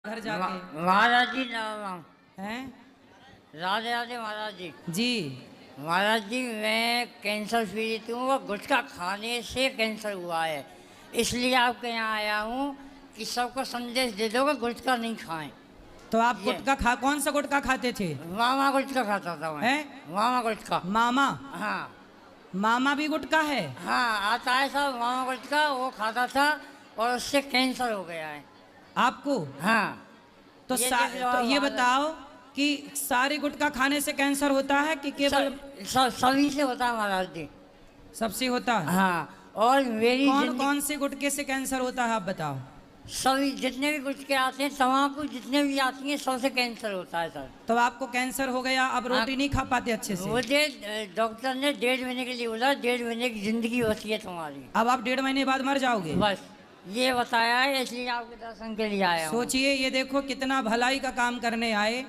घर जाके महाराज जी राम हैं। राधे राधे महाराज जी। जी महाराज जी मैं कैंसर पीड़ित हूँ और गुटखा खाने से कैंसर हुआ है, इसलिए आपके यहाँ आया हूँ कि सबको संदेश दे दो कि गुटखा नहीं खाएं। तो आप गुटखा खा कौन सा गुटखा खाते थे? मामा गुटखा खाता था मैं। हैं? मामा गुटखा। मामा? हाँ मामा भी गुटखा है? हाँ, आता है सब मामा गुटखा, वो खाता था और उससे कैंसर हो गया है। आपको? हाँ तो ये बताओ कि सारे गुटखा खाने से कैंसर होता है कि केवल सभी से होता है महाराज जी। सबसे होता है? हाँ, और मेरी कौन से गुटखे से कैंसर होता है आप बताओ? सभी जितने भी गुटखे आते हैं, तम्बाकू जितने भी आती हैं, सबसे कैंसर होता है सर। तो आपको कैंसर हो गया, अब रोटी नहीं खा पाते अच्छे से? मुझे डॉक्टर ने 1.5 महीने के लिए बोला, 1.5 महीने की जिंदगी बची है तुम्हारी। अब आप 1.5 महीने बाद मर जाओगे? बस ये बताया है, इसलिए आपके दर्शन के लिए आया हूं। सोचिए, ये देखो कितना भलाई का काम करने आए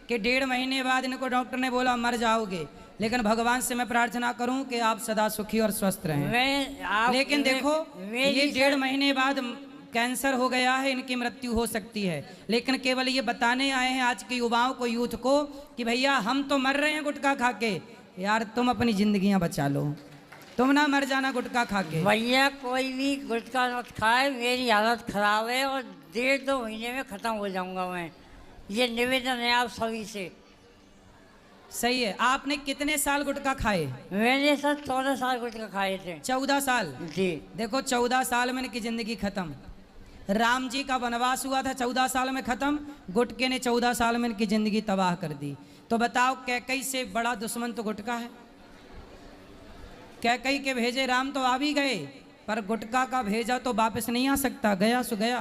कि 1.5 महीने बाद इनको डॉक्टर ने बोला मर जाओगे, लेकिन भगवान से मैं प्रार्थना करूं कि आप सदा सुखी और स्वस्थ रहें। लेकिन देखो ये 1.5 महीने बाद कैंसर हो गया है, इनकी मृत्यु हो सकती है, लेकिन केवल ये बताने आए हैं आज के युवाओं को, यूथ को, कि भैया हम तो मर रहे हैं गुटखा खा के, यार तुम अपनी जिंदगियां बचा लो, तुम ना मर जाना गुटखा खा के। भैया कोई भी गुटखा मत खाए, मेरी हालत खराब है और 1.5-2 महीने में खत्म हो जाऊंगा मैं। ये निवेदन है आप सभी से। सही है। आपने कितने साल गुटखा खाए? मैंने सर 14 साल गुटखा खाए थे। 14 साल? जी। देखो 14 साल में इनकी जिंदगी खत्म। राम जी का वनवास हुआ था 14 साल में खत्म, गुटके ने 14 साल में इनकी जिंदगी तबाह कर दी। तो बताओ कैकई से बड़ा दुश्मन तो गुटखा है। कैकई के भेजे राम तो आ भी गए, पर गुटखा का भेजा तो वापस नहीं आ सकता, गया सो गया।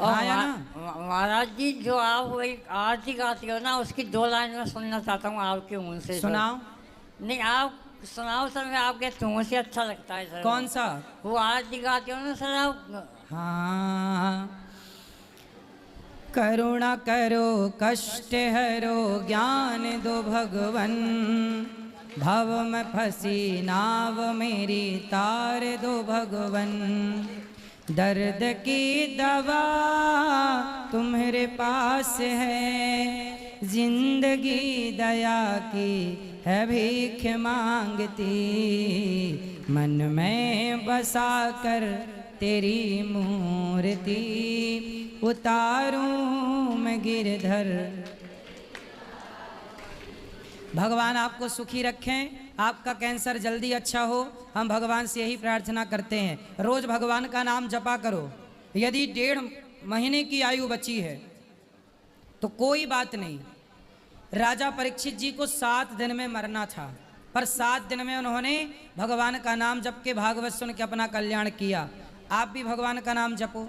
आया ना महाराज जी, जो आप वही आरती गाती हो ना, उसकी 2 लाइन में सुनना चाहता हूँ आपके मुंह से। सुनाओ। नहीं आप सुनाओ सर, मैं आपके मुंह से अच्छा लगता है सर। कौन सा? वो आरती गाती हो ना सर आप। हाँ। करुणा करो कष्ट हरो, ज्ञान दो भगवन, भव में फंसी नाव मेरी तार दो भगवन, दर्द की दवा तुम्हारे पास है, जिंदगी दया की है भीख मांगती, मन में बसा कर तेरी मूर्ति, उतारूं मैं गिरधर। भगवान आपको सुखी रखें, आपका कैंसर जल्दी अच्छा हो, हम भगवान से यही प्रार्थना करते हैं। रोज भगवान का नाम जपा करो। यदि 1.5 महीने की आयु बची है तो कोई बात नहीं। राजा परीक्षित जी को 7 दिन में मरना था, पर 7 दिन में उन्होंने भगवान का नाम जप के भागवत सुन के अपना कल्याण किया। आप भी भगवान का नाम जपो,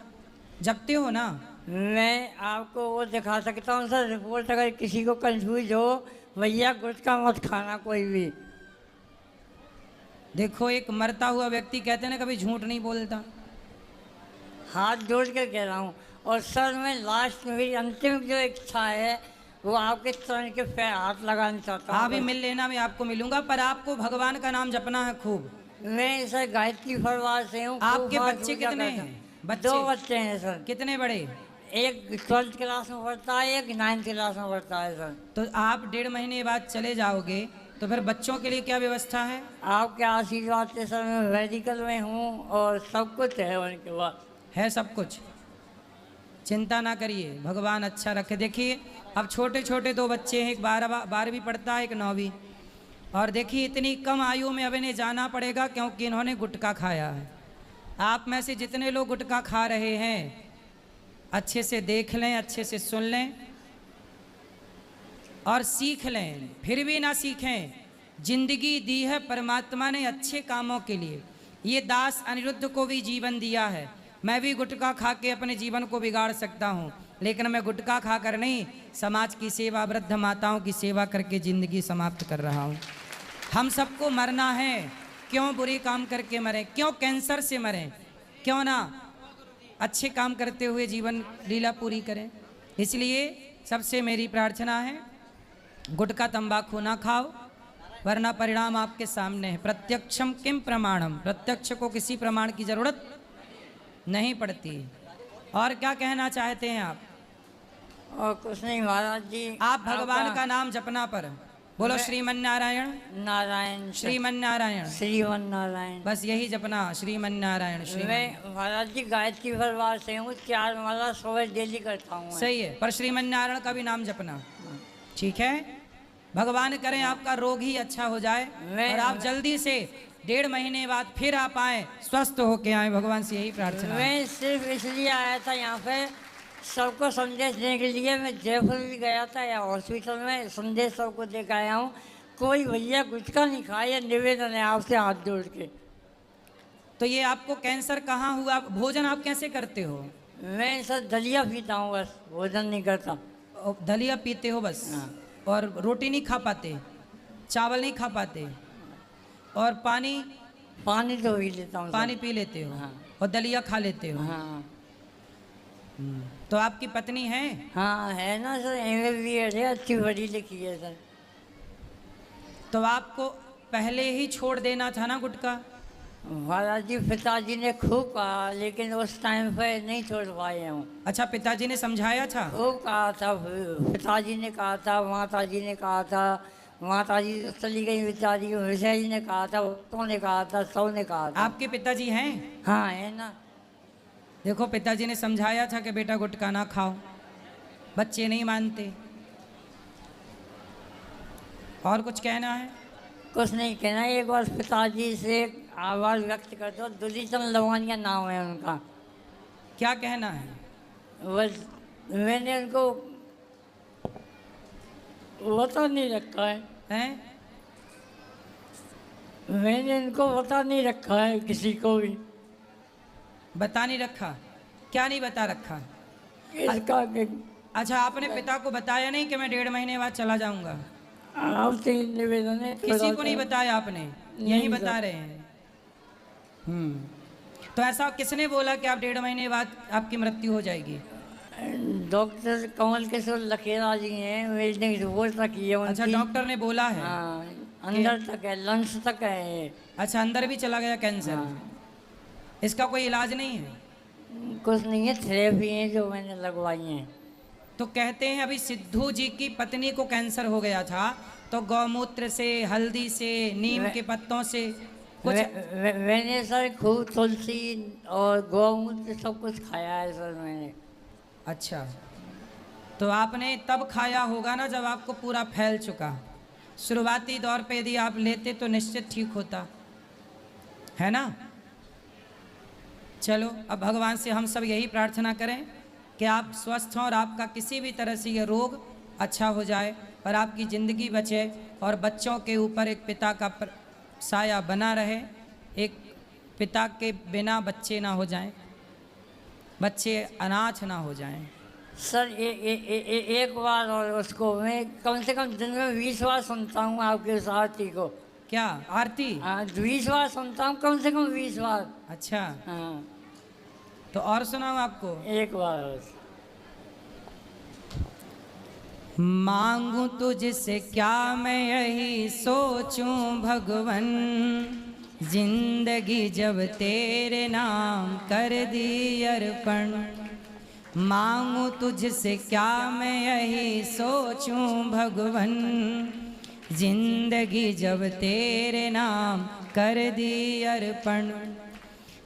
जपते हो ना? मैं आपको वो दिखा सकता हूँ सर रिपोर्ट, अगर किसी को कंफ्यूज हो, भैया गुटखा मत खाना कोई भी। देखो एक मरता हुआ व्यक्ति कहते हैं ना कभी झूठ नहीं बोलता। हाथ जोड़ कर कह रहा हूँ। और सर मैं लास्ट में, मेरी अंतिम जो इच्छा है वो आपके चरण के पैर हाथ लगाना चाहता हूँ। हाँ भी मिल लेना, मैं आपको मिलूंगा, पर आपको भगवान का नाम जपना है खूब। मैं सर गायत्री परिवार से हूँ। आपके बच्चे कितने हैं? 2 बच्चे हैं सर। कितने बड़े? एक 12th क्लास में पढ़ता है, एक 9th क्लास में पढ़ता है सर। तो आप 1.5 महीने बाद चले जाओगे, तो फिर बच्चों के लिए क्या व्यवस्था है? आपके आशीर्वाद से सर मैं मेडिकल में हूँ और सब कुछ है उनके पास। है सब कुछ, चिंता ना करिए, भगवान अच्छा रखे। देखिए अब छोटे छोटे 2 बच्चे हैं, एक 12वीं पढ़ता है, एक 9वीं। और देखिए इतनी कम आयु में अब इन्हें जाना पड़ेगा क्योंकि इन्होंने गुटखा खाया है। आप में से जितने लोग गुटखा खा रहे हैं, अच्छे से देख लें, अच्छे से सुन लें और सीख लें। फिर भी ना सीखें, जिंदगी दी है परमात्मा ने अच्छे कामों के लिए। ये दास अनिरुद्ध को भी जीवन दिया है। मैं भी गुटखा खा के अपने जीवन को बिगाड़ सकता हूँ, लेकिन मैं गुटखा खाकर नहीं, समाज की सेवा, वृद्ध माताओं की सेवा करके ज़िंदगी समाप्त कर रहा हूँ। हम सबको मरना है, क्यों बुरे काम करके मरें, क्यों कैंसर से मरें, क्यों ना अच्छे काम करते हुए जीवन लीला पूरी करें। इसलिए सबसे मेरी प्रार्थना है, गुटखा तंबाकू ना खाओ, वरना परिणाम आपके सामने है। प्रत्यक्षम किम प्रमाणम, प्रत्यक्ष को किसी प्रमाण की जरूरत नहीं पड़ती। और क्या कहना चाहते हैं आप? और कुछ नहीं महाराज जी। आप भगवान आपका का नाम जपना पर बोलो श्रीमन नारायण नारायण श्रीमन नारायण, श्रीमन नारायण। बस यही जपना श्रीमन नारायण श्रीमन। मैं महाराज जी गायत्री परिवार से हूँ, 4 माला सुबह डेली करता हूँ मैं। सही है, पर श्रीमन नारायण का भी नाम जपना, ठीक है? भगवान करें आपका रोग ही अच्छा हो जाए और आप जल्दी से 1.5 महीने बाद फिर आप आए, स्वस्थ होके आए, भगवान से यही प्रार्थना है। मैं सिर्फ इसलिए आया था यहाँ पे सबको संदेश देने के लिए। मैं जयपुर भी गया था, या हॉस्पिटल में संदेश सबको दे के आया हूँ। कोई भैया गुटखा नहीं खाए, निवेदन है आपसे हाथ जोड़ के। तो ये आपको कैंसर कहाँ हुआ? भोजन आप कैसे करते हो? मैं सर दलिया पीता हूँ, बस भोजन नहीं करता। दलिया पीते हो बस? हाँ। और रोटी नहीं खा पाते, चावल नहीं खा पाते, और पानी पानी तो पी लेता हूँ। पानी पी लेते हो? हाँ। और दलिया खा लेते हो? हाँ तो आपकी पत्नी है? हाँ है ना सर, MBA है, अच्छी पढ़ी लिखी है सर। तो आपको पहले ही छोड़ देना था ना गुटखा? महाराज जी पिताजी ने खूब कहा, लेकिन उस टाइम पे नहीं छोड़ पाए हूँ। अच्छा, पिताजी ने समझाया था? खूब कहा था, पिताजी ने कहा था, माता जी ने कहा था। माता जी चली गई बेचारी, विजय जी ने कहा था, भक्तों ने कहा था, सब ने कहा था। आपके पिताजी हैं? हाँ है ना। देखो, पिताजी ने समझाया था कि बेटा गुटखा ना खाओ, बच्चे नहीं मानते। और कुछ कहना है? कुछ नहीं कहना, एक बार पिताजी से आवाज़ व्यक्त कर दो। दुलीचंद लवानिया नाम है उनका। क्या कहना है? बस मैंने उनको बता नहीं रखा है। हैं? मैंने इनको बता नहीं रखा है किसी को भी। बता नहीं रखा? क्या नहीं बता रखा? इसका अच्छा, आपने पिता को बताया नहीं कि मैं 1.5 महीने बाद चला जाऊंगा? आपसे निवेदन है, किसी को नहीं बताया आपने? यही बता सर। रहे हैं। तो ऐसा किसने बोला कि आप 1.5 महीने बाद आपकी मृत्यु हो जाएगी? डॉक्टर कमल किशोर लखेरा जी हैं, बिल्डिंग रिपोर्ट रखी है उनकी। अच्छा, डॉक्टर ने बोला है? हाँ, अंदर तक है, लंग्स तक है। अच्छा, अंदर भी चला गया कैंसर? हाँ। इसका कोई इलाज नहीं है? कुछ नहीं है, थेरेपी है जो मैंने लगवाई है। तो कहते हैं अभी सिद्धू जी की पत्नी को कैंसर हो गया था, तो गौमूत्र से, हल्दी से, नीम के पत्तों से कुछ मैंने सर खूब तुलसी और गौमूत्र सब कुछ खाया है सर मैंने। अच्छा, तो आपने तब खाया होगा ना जब आपको पूरा फैल चुका। शुरुआती दौर पे यदि आप लेते तो निश्चित ठीक होता है ना। चलो, अब भगवान से हम सब यही प्रार्थना करें कि आप स्वस्थ हों और आपका किसी भी तरह से ये रोग अच्छा हो जाए और आपकी ज़िंदगी बचे और बच्चों के ऊपर एक पिता का साया बना रहे। एक पिता के बिना बच्चे ना हो जाएं, बच्चे अनाथ ना हो जाएं। सर एक बार और उसको मैं कम से कम दिन में 20 बार सुनता हूँ आपके साथी को। क्या आरती? हाँ 20 बार सुनता हूँ, कम से कम 20 बार। अच्छा, हाँ तो और सुनाऊँ आपको? एक बार और। मांगू तुझसे क्या मैं यही सोचूं भगवन, जिंदगी जब तेरे नाम कर दी अर्पण। मांगू तुझसे क्या मैं यही सोचूं भगवन, जिंदगी जब तेरे नाम कर दी अर्पण।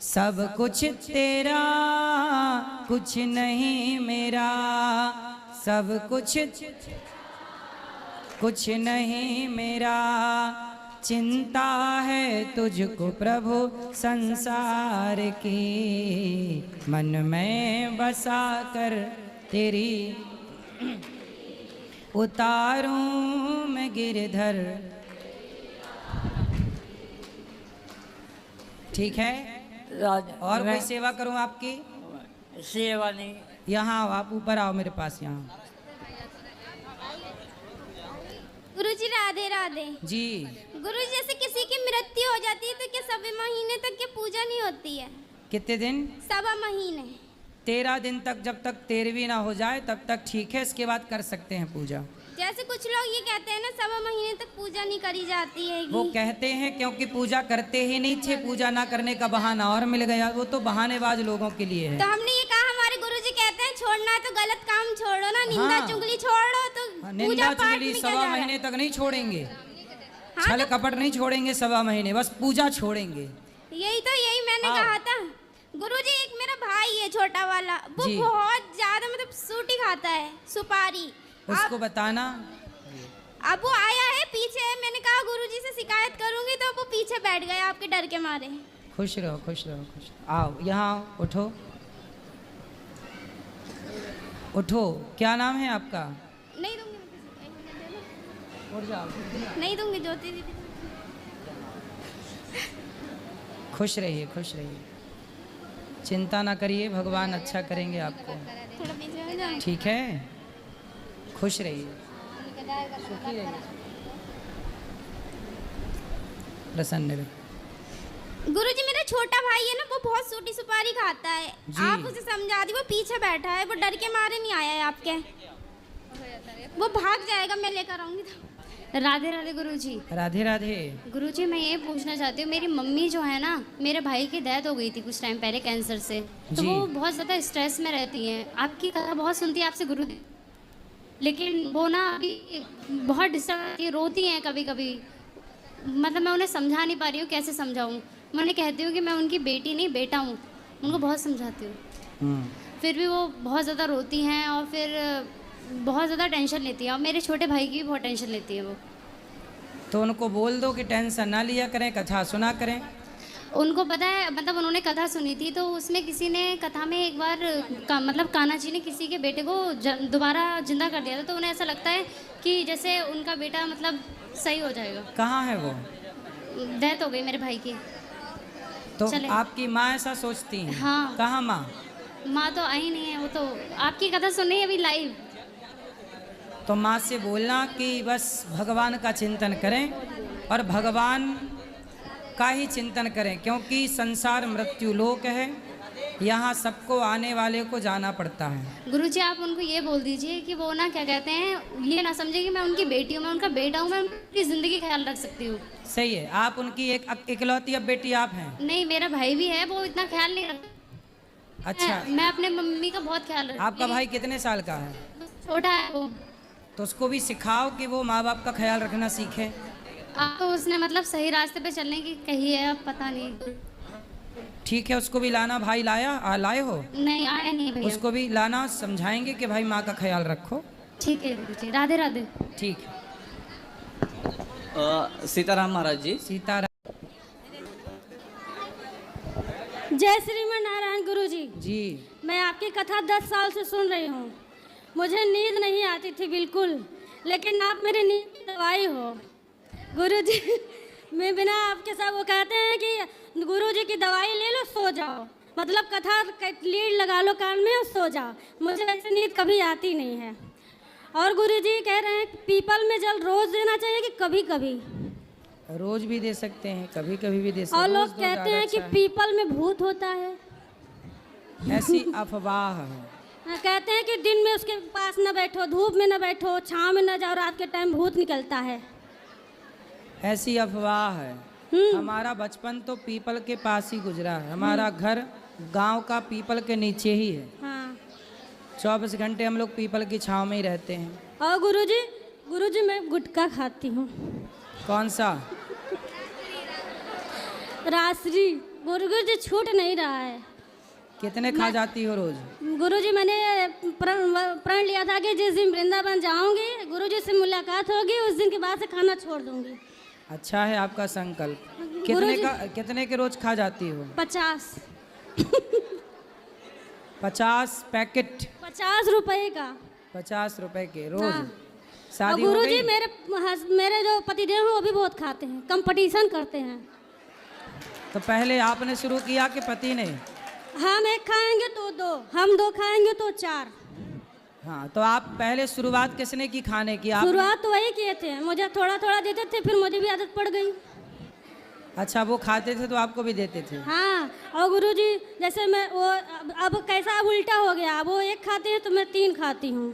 सब कुछ तेरा कुछ नहीं मेरा, सब कुछ नहीं मेरा। चिंता है तुझको प्रभु संसार की, मन में बसा कर तेरी उतारूं मैं गिरधर। ठीक है, और कोई सेवा करूं आपकी? सेवा नहीं। यहाँ आओ, आप ऊपर आओ मेरे पास यहाँ। गुरुजी राधे राधे। जी, गुरुजी जैसे किसी की मृत्यु हो जाती है तो क्या सवा महीने तक की पूजा नहीं होती है? कितने दिन? सवा महीने। 13 दिन तक, जब तक 13वीं ना हो जाए तब तक ठीक है, इसके बाद कर सकते हैं पूजा। जैसे कुछ लोग ये कहते हैं ना सवा महीने तक पूजा नहीं करी जाती है। वो कहते हैं क्योंकि पूजा करते ही नहीं थे, पूजा ना करने का बहाना और मिल गया। वो तो बहानेबाज लोगों के लिए है। तो हमने ये कहा हमारे गुरुजी तो गलत काम छोड़ो ना, निंदा हाँ। चुगली छोड़ो तो निंदा पूजा पाठ चुगली में क्या सवा जा रहा है? महीने तक नहीं छोड़ेंगे, हाँ, छल तो कपट नहीं छोड़ेंगे सवा महीने, बस पूजा छोड़ेंगे। यही मैंने हाँ। कहा था। गुरुजी एक मेरा भाई है छोटा वाला, वो जी। बहुत ज्यादा मतलब सूटी खाता है, सुपारी। उसको बताना। अब वो आया है पीछे, मैंने कहा गुरुजी से शिकायत करूंगी, तो वो पीछे बैठ गए आपके डर के मारे। खुश रहो खुश रहो खुश रहो। आओ यहाँ आओ, उठो उठो। क्या नाम है आपका? नहीं दूंगी मैं किसी को, एक मिनट दे उठ जाओ। दो। नहीं दूंगी ज्योति दीदी। खुश रहिए खुश रहिए, चिंता ना करिए, भगवान अच्छा करेंगे आपको, थोड़ा पीछे हो जाओ। ठीक है? खुश रहिए, सुखी रहिए, प्रसन्न रहिए। गुरुजी मेरा छोटा भाई है ना, वो बहुत सूटी सुपारी खाता है। जी। आप उसे समझा दी, वो पीछे बैठा है, वो डर के मारे नहीं आया है आपके, वो भाग जाएगा, मैं लेकर आऊंगी तो। राधे राधे गुरुजी। राधे राधे। गुरुजी मैं ये पूछना चाहती हूँ, मेरी मम्मी जो है ना, मेरे भाई की डेथ हो गई थी कुछ टाइम पहले कैंसर से, तो जी। वो बहुत ज़्यादा स्ट्रेस में रहती हैं। आपकी कथा बहुत सुनती है आपसे गुरु, लेकिन वो ना अभी बहुत डिस्टर्ब रहती है, रोती हैं कभी कभी। मतलब मैं उन्हें समझा नहीं पा रही हूँ, कैसे समझाऊँ। मैं उन्हें कहती हूँ कि मैं उनकी बेटी नहीं बेटा हूँ, उनको बहुत समझाती हूँ, फिर भी वो बहुत ज़्यादा रोती हैं और फिर बहुत ज़्यादा टेंशन लेती है, और मेरे छोटे भाई की भी बहुत टेंशन लेती है वो। तो उनको बोल दो कि टेंशन ना लिया करें, कथा सुना करें। उनको पता है, मतलब उन्होंने कथा सुनी थी, तो उसमें किसी ने कथा में एक बार मतलब कान्हा जी ने किसी के बेटे को दोबारा जिंदा कर दिया था, तो उन्हें ऐसा लगता है कि जैसे उनका बेटा मतलब सही हो जाएगा। कहाँ है वो? डेथ हो गई मेरे भाई की। तो चले। आपकी माँ ऐसा सोचती है? हाँ। कहाँ माँ? माँ तो आई नहीं है, वो तो आपकी कथा सुन रही है अभी लाइव। तो माँ से बोलना कि बस भगवान का चिंतन करें और भगवान का ही चिंतन करें, क्योंकि संसार मृत्यु लोक है, यहाँ सबको आने वाले को जाना पड़ता है। गुरुजी आप उनको ये बोल दीजिए कि वो ना क्या कहते हैं, ये ना समझे कि मैं उनकी बेटी हूँ, मैं उनका बेटा हूँ, मैं उनकी ज़िंदगी ख्याल रख सकती हूँ। सही है, आप उनकी एक इकलौती अब बेटी आप हैं। नहीं, मेरा भाई भी है, वो इतना ख्याल नहीं रखता। अच्छा, मैं अपने मम्मी का बहुत ख्याल रखती हूँ। आपका भाई कितने साल का है? छोटा है वो। तो उसको भी सिखाओ कि वो माँ बाप का ख्याल रखना सीखे। आप तो उसने मतलब सही रास्ते पे चलने की कही है, अब पता नहीं। ठीक है, उसको भी लाना। भाई लाए हो? नहीं आया नहीं भैया। उसको भी लाना, समझाएंगे कि भाई माँ का ख्याल रखो। ठीक है गुरुजी, राधे राधे। ठीक है। सीताराम महाराज जी। सीताराम। जय श्रीमन नारायण गुरुजी। जी। मैं आपकी कथा 10 साल से सुन रही हूँ। मुझे नींद नहीं आती थी बिल्कुल, लेकिन आप मेरी नींद की दवाई हो गुरुजी। मैं बिना आपके साथ, वो कहते हैं कि गुरुजी की दवाई ले लो सो जाओ, मतलब कथा लीड लगा लो कान में और सो जाओ। मुझे ऐसे नींद कभी आती नहीं है। और गुरुजी कह रहे हैं पीपल में जल रोज देना चाहिए कि कभी कभी? रोज भी दे सकते हैं, कभी कभी भी दे सकते हैं। और रोज लोग तो कहते ज़्यादा हैं कि अच्छा है। पीपल में भूत होता है। ऐसी अफवाह है। कहते हैं कि दिन में उसके पास न बैठो, धूप में न बैठो, छाँव में न जाओ, रात के टाइम भूत निकलता है। ऐसी अफवाह है। हमारा बचपन तो पीपल के पास ही गुजरा है। हमारा घर गांव का पीपल के नीचे ही है। हाँ। 24 घंटे हम लोग पीपल की छांव में ही रहते हैं। और गुरुजी मैं गुटखा खाती हूँ। कौन सा? रासरी। गुरुजी छूट नहीं रहा है। कितने खा जाती हो रोज? गुरुजी मैंने प्रण लिया था कि जिस दिन वृंदावन जाऊंगी, गुरुजी से मुलाकात होगी, उस दिन के बाद से खाना छोड़ दूंगी। अच्छा है आपका संकल्प। गुरुजी- कितने के रोज खा जाती हो? 50। 50 पैकेट? 50 रुपए का। 50 रुपए के रोज? हाँ। और शादी हो गुरुजी गई? मेरे जो पतिदेव हैं वो भी बहुत खाते हैं, कंपटीशन करते हैं। तो पहले आपने शुरू किया कि पति ने? हम एक खाएंगे तो 2, हम 2 खाएंगे तो 4। हाँ, तो आप पहले शुरुआत किसने की खाने की? आप? शुरुआत तो वही किए थे, मुझे थोड़ा थोड़ा देते थे, फिर मुझे भी आदत पड़ गई। अच्छा, वो खाते थे तो आपको भी देते थे? हाँ। और गुरुजी जैसे मैं वो अब कैसा अब उल्टा हो गया, वो 1 खाते हैं तो मैं 3 खाती हूँ।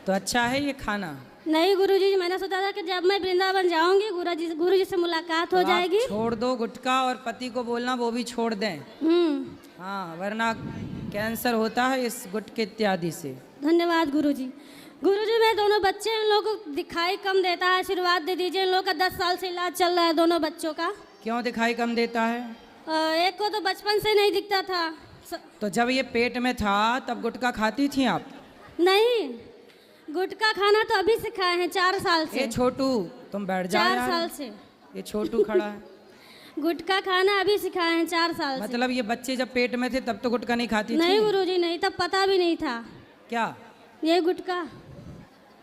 तो अच्छा है ये खाना? नहीं गुरुजी, मैंने सोचा था कि जब मैं वृंदावन जाऊंगी गुरुजी से मुलाकात तो हो आप जाएगी। छोड़ दो गुटखा, और पति को बोलना वो भी छोड़ दें। हाँ, वरना कैंसर होता है इस गुटके इत्यादि से। धन्यवाद गुरुजी। गुरुजी मैं दोनों बच्चे इन लोगों को दिखाई कम देता है, आशीर्वाद दे दीजिए। इन लोग का 10 साल से इलाज चल रहा है दोनों बच्चों का। क्यों दिखाई कम देता है? एक को तो बचपन से नहीं दिखता था। तो जब ये पेट में था तब गुटखा खाती थी आप? नहीं, गुटखा खाना तो अभी सिखाए हैं 4 साल से। ये छोटू तुम बैठ जा 4 यार। साल से ये छोटू खड़ा है। गुटखा खाना अभी सिखाए हैं 4 साल से। मतलब ये बच्चे जब पेट में थे तब तो गुटखा नहीं खाती नहीं थी? गुरुजी नहीं, तब पता भी नहीं था। क्या? ये गुटखा।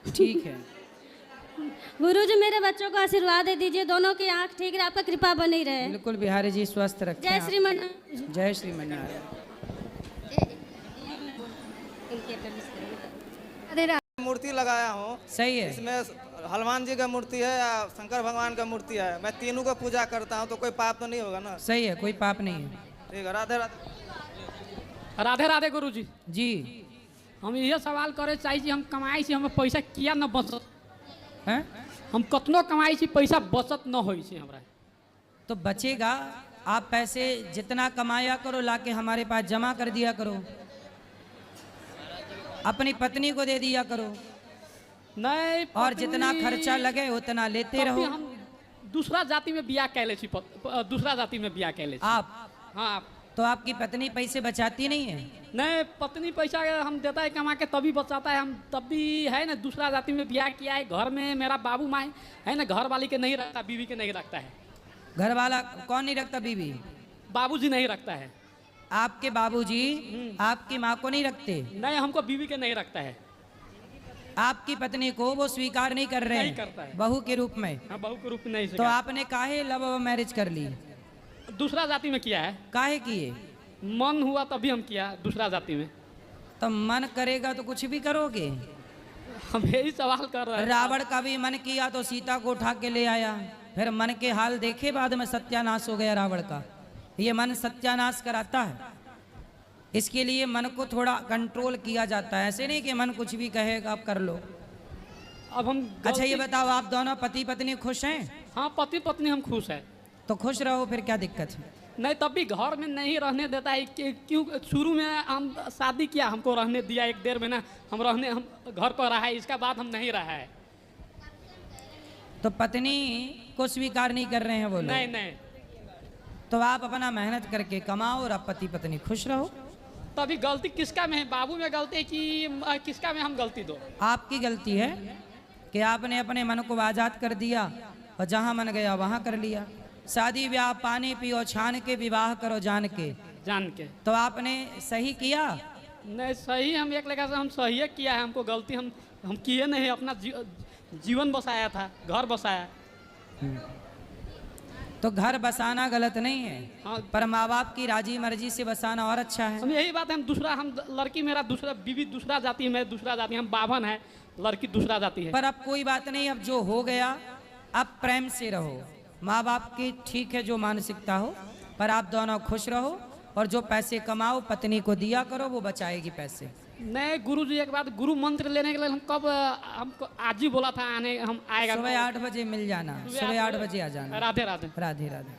ठीक है। गुरुजी मेरे बच्चों को आशीर्वाद दे दीजिए, दोनों की आंख ठीक रहे, आपका कृपा बनी रहे। बिल्कुल बिहारी जी स्वस्थ रखें जय आप। श्रीमन। जय श्रीमन्नारायण। मूर्ति लगाया हूँ। सही है। इसमें हनुमान जी का मूर्ति है या शंकर भगवान का मूर्ति है। मैं तीनों का पूजा करता हूँ तो कोई पाप तो नहीं होगा ना? सही है, कोई पाप नहीं है। ठीक है, राधे राधे। राधे राधे गुरुजी। जी हम यह सवाल करे चाहिए हम कमाई छी, हमें पैसा किया न बचत? हैं? हम कतनो कमाई छी पैसा बचत न होई छी हमरा। तो बचेगा। आप पैसे जितना कमाया करो लाके हमारे पास जमा कर दिया करो, अपनी पत्नी को दे दिया करो, नहीं और जितना खर्चा लगे उतना लेते रहो। हम दूसरा जाति में बियाह कैले छी, दूसरा जाति में बियाह कैले छी। आप? हाँ। तो आपकी पत्नी पैसे बचाती नहीं है? नहीं, पत्नी पैसा हम देता है कमा के तभी बचाता है। हम तब भी है ना दूसरा जाति में बियाह किया है। घर में मेरा बाबू माँ है ना, घर वाली के नहीं रखता, बीवी के नहीं रखता है। घर वाला कौन नहीं रखता? बीवी? बाबूजी नहीं रखता है। आपके बाबूजी आपकी माँ को नहीं रखते? नहीं, हमको बीवी के नहीं रखता है। आपकी पत्नी को वो स्वीकार नहीं कर रहे नहीं करता है। बहू के रूप में? हाँ, बहू के रूप में नहीं तो सिखा। आपने काहे लव मैरिज कर ली? दूसरा जाति में किया है। काहे किए? मन हुआ तभी हम किया दूसरा जाति में। तो मन करेगा तो कुछ भी करोगे। हम यही सवाल कर रहे हैं। रावण का भी मन किया तो सीता को उठा के ले आया, फिर मन के हाल देखे बाद में सत्यानाश हो गया रावण का। ये मन सत्यानाश कराता है, इसके लिए मन को थोड़ा कंट्रोल किया जाता है। ऐसे नहीं कि मन कुछ भी कहेगा आप कर लो। अब हम अच्छा ये बताओ, आप दोनों पति पत्नी खुश हैं? हाँ, पति पत्नी हम खुश है। तो खुश रहो, फिर क्या दिक्कत है? नहीं, तब भी घर में नहीं रहने देता है। क्यों? शुरू में हम शादी किया, हमको रहने दिया 1-1.5 महीना हम घर पर रहा है। इसका बाद हम नहीं रहा है। तो पत्नी को स्वीकार नहीं कर रहे हैं वो लोग? नहीं नहीं। तो आप अपना मेहनत करके कमाओ और आप पति पत्नी खुश रहो। तभी गलती किसका में है? बाबू में गलती है कि किसका में हम गलती दो? आपकी गलती है कि आपने अपने मन को आज़ाद कर दिया और जहाँ मन गया वहाँ कर लिया। शादी ब्याह पानी पियो छान के, विवाह करो जान के। जान के तो आपने सही किया? नहीं, सही हम एक लेखा से हम सही किया है। हमको गलती हम किए नहीं। अपना जीवन बसाया था, घर बसाया। तो घर बसाना गलत नहीं है, हाँ। पर माँ बाप की राजी मर्जी से बसाना और अच्छा है। हम यही बात है। हम लड़की मेरा दूसरा, बीवी दूसरा जाति है, मैं दूसरा जाति, हम बाभन है, लड़की दूसरा जाति है। पर अब कोई बात नहीं, अब जो हो गया अब प्रेम से रहो। माँ बाप की ठीक है जो मानसिकता हो, पर आप दोनों खुश रहो और जो पैसे कमाओ पत्नी को दिया करो, वो बचाएगी पैसे। नहीं गुरुजी, एक बात, गुरु मंत्र लेने के लिए हम कब, हमको आज ही बोला था आने, हम आएगा सुबह 8 बजे मिल जाना, सुबह 8 बजे आ जाना। राधे राधे। राधे राधे।